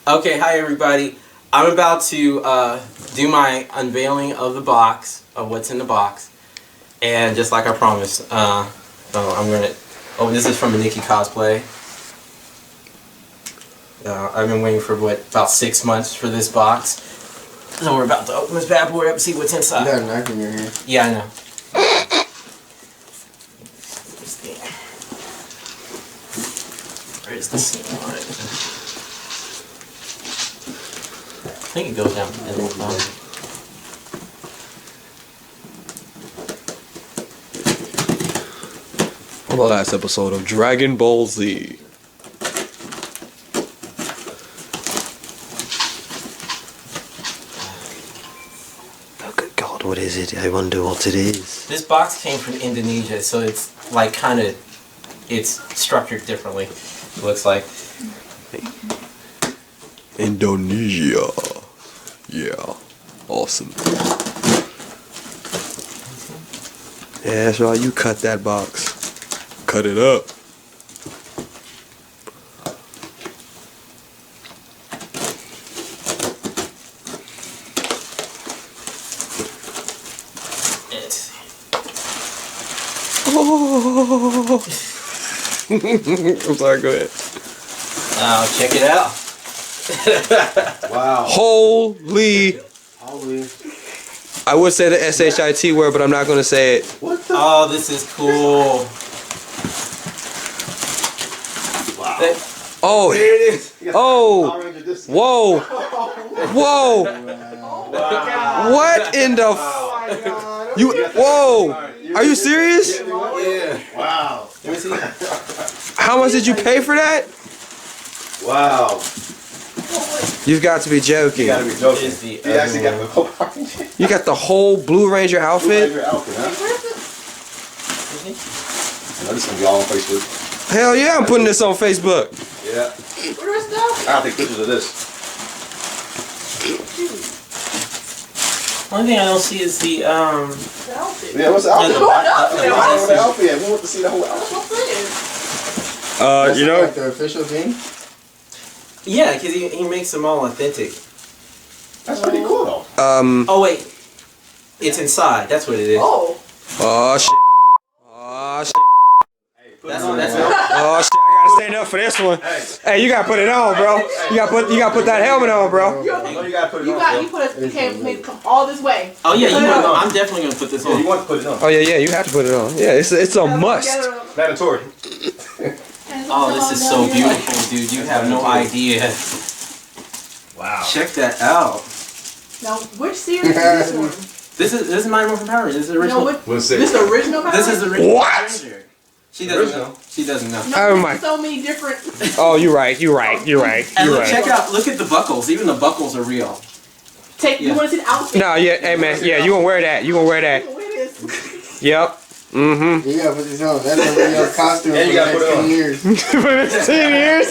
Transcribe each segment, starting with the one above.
Okay, hi everybody. I'm about to do my unveiling of the box, of what's in the box. And just like I promised, I'm gonna... Oh, this is from Aniki Cosplay. I've been waiting for, about 6 months for this box. So we're about to open this bad boy up and see what's inside. You got a knife in your hand. Yeah, I know. Where's the seam on it? I think it goes down to the bottom. On the last episode of Dragon Ball Z. Oh good God, what is it? I wonder what it is. This box came from Indonesia, so it's like it's structured differently. It looks like. Indonesia. Yeah. Awesome. Yeah, that's right. You cut that box. Cut it up. Oh. I'm sorry, go ahead. Check it out. Wow. Holy. I would say the SHIT word, but I'm not going to say it. What the? Oh, this is cool. Wow. Oh. There it is. Oh. Whoa. Whoa. Wow. What in the you? Whoa. Are you serious? Yeah. Wow. Let me see. How much did you pay for that? Wow. You've got to be joking. You gotta be joking. He actually got the whole You got the whole Blue Ranger outfit? Blue Ranger outfit, huh? This is gonna be all on Facebook. Hell yeah, I'm putting this on Facebook. Yeah. Where's that? I'll take pictures of this. Only thing I don't see is the outfit. Yeah, what's the outfit? Yeah, I don't know the outfit. We want to see the whole outfit. You know, like the official thing. Yeah, because he makes them all authentic. That's pretty cool though. Oh wait, it's inside. That's what it is. Oh. Oh shit. Oh shit. That's Oh shit. I gotta stand up for this one. Hey, you gotta put it on, bro. You gotta put that helmet on, bro. You gotta put it on. You can't make come all this way. Oh yeah, Put it on. I'm definitely gonna put this Yeah, on. you want to put it on. Oh yeah, you have to put it on. Yeah, it's a must. Mandatory. Oh, this is so beautiful, dude. You have no idea. Wow. Check that out. Now, which series is this one? This is not even from Power Rangers. This is original. No, We'll see. this original Power This is the original. What? Power Ranger. She doesn't know. She doesn't know. No, Oh there's my- so many different. Oh, you're right. And look, check out. Look at the buckles. Even the buckles are real. You want to see the outfit? No, yeah, hey man, yeah, you gonna wear that. You gonna wear that. Look at this. Yep. Mm-hmm. You gotta put this on. That's gonna be your costume for the next 10 years. For 10 years?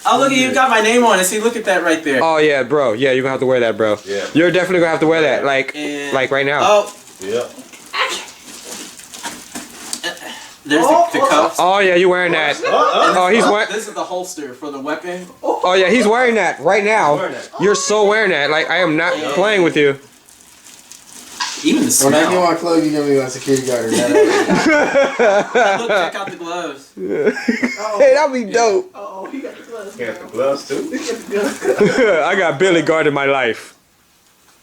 Oh, look at you. Got my name on it. See, look at that right there. Oh yeah, bro. Yeah, you're gonna have to wear that, bro. Yeah. You're definitely gonna have to wear that, like right now. Oh, Yeah. there's the cuffs. Oh yeah, you're wearing that. Oh, he's wearing. This is the holster for the weapon. Oh yeah, he's wearing that right now. You're so wearing that. Like I am not playing with you. Even the When I get smell. my clothes, you gonna be my security guard. Or that. Look, check out the gloves. Hey, that'd be dope. Oh, he got the gloves. You got the gloves too. I got Billy guarding my life.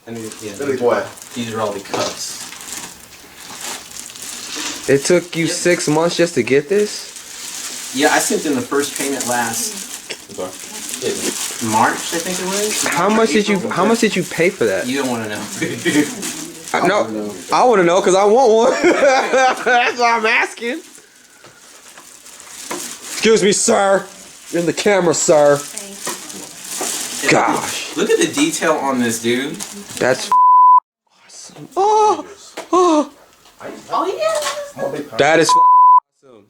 And yeah, Billy boy. these are all the cuffs. It took you 6 months just to get this? Yeah, I sent in the first payment last March, I think it was. How much did you pay for that? You don't want to know. No, I want to know because I want one. That's why I'm asking. Excuse me, sir. You're in the camera, sir. Gosh, Look at the detail on this, dude. that's awesome. Oh, Oh yeah. that is awesome,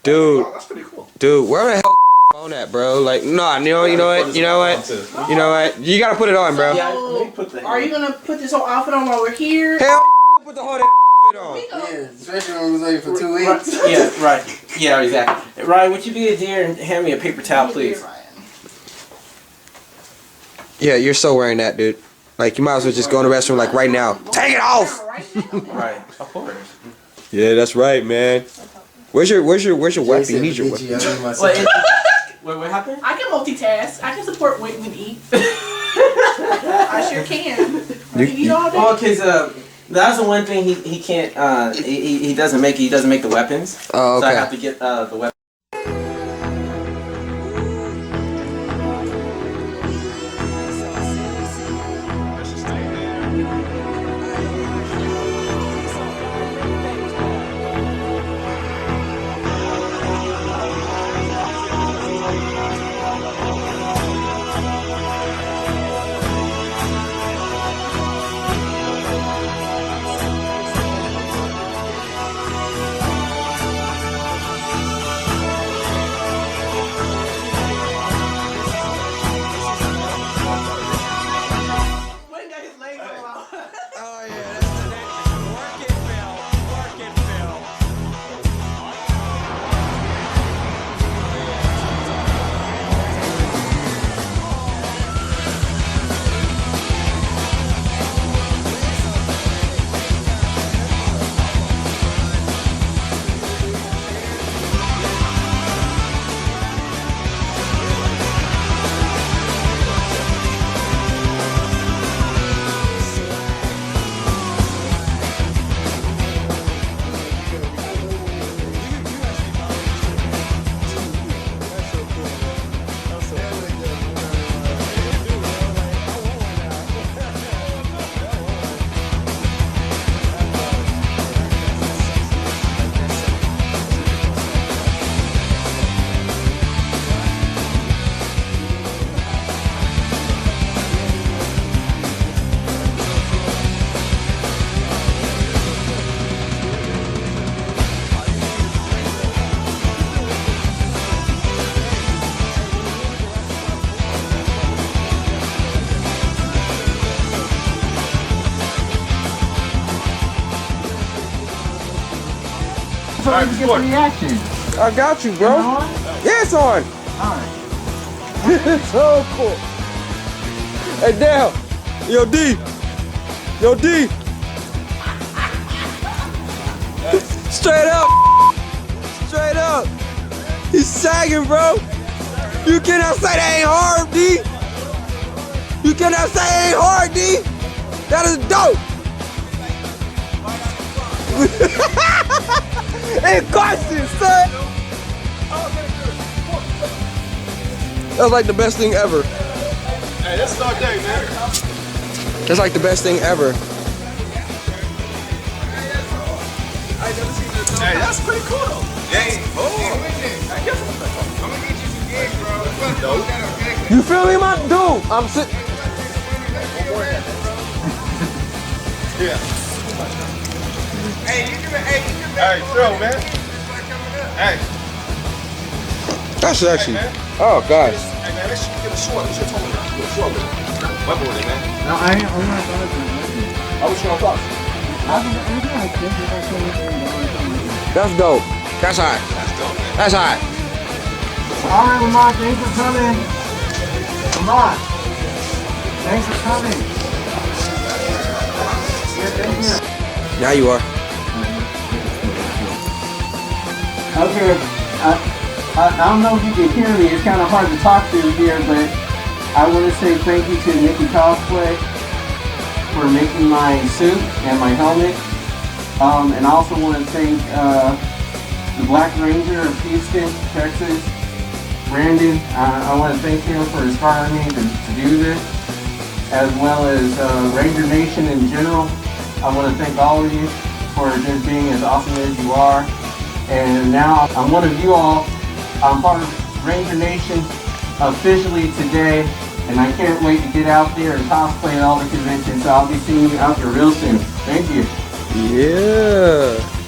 dude. That's pretty cool. Dude, where the hell is my phone at, bro? Like, nah, you know what? You know what? You gotta put it on, bro. So, are you gonna put this whole outfit on while we're here? Hell, you gonna put the whole damn outfit on. Yeah, especially when we was waiting for 2 weeks. Yeah, right. Yeah, exactly. Ryan, would you be a dear and hand me a paper towel, please? Yeah, you're so wearing that, dude. Like, you might as well just go in the restroom, like, right now. Take it off! Right, of course. Yeah, that's right, man. Where's your weapon? You need your weapon. What happened? I can multitask. I can support waiting and eat. I sure can. I can eat all day. Well, cause that's the one thing he can't he doesn't make the weapons. Oh, okay. So I have to get the weapon. So we can get the reaction. I got you, bro. Yeah, it's on. Alright. It's so cool. Hey, Dale. Yo, D. Yo, D. Straight up. Straight up. He's sagging, bro. You cannot say that ain't hard, D. You cannot say it ain't hard, D. That is dope. Hey, question, son. That was like the best thing ever. Hey, that's our day, man. That's like the best thing ever. Hey, that's pretty cool though. Hey, I'm gonna get you some gigs, bro. You feel me, my dude? I'm sitting. yeah. Hey, you can Hey, throw, man. Hey. That's actually. Hey, man. Oh gosh. Hey, man, let's get a short. What's your total? Get a short with it. What with it, man? No, I'm not going to. I was going to talk. That's dope. That's hot. That's dope, man. That's hot. All right, Lamont, thanks for coming. Lamont, thanks for coming. Yeah, thank you. Now you are. Okay, I don't know if you can hear me. It's kind of hard to talk to here, but I want to say thank you to Aniki Cosplay for making my suit and my helmet. And I also want to thank the Black Ranger of Houston, Texas, Brandon. I want to thank him for inspiring me to do this, as well as Ranger Nation in general. I want to thank all of you for just being as awesome as you are. And now I'm one of you all. I'm part of Ranger Nation officially today, and I can't wait to get out there and cosplay at all the conventions. So I'll be seeing you out there real soon. Thank you. Yeah.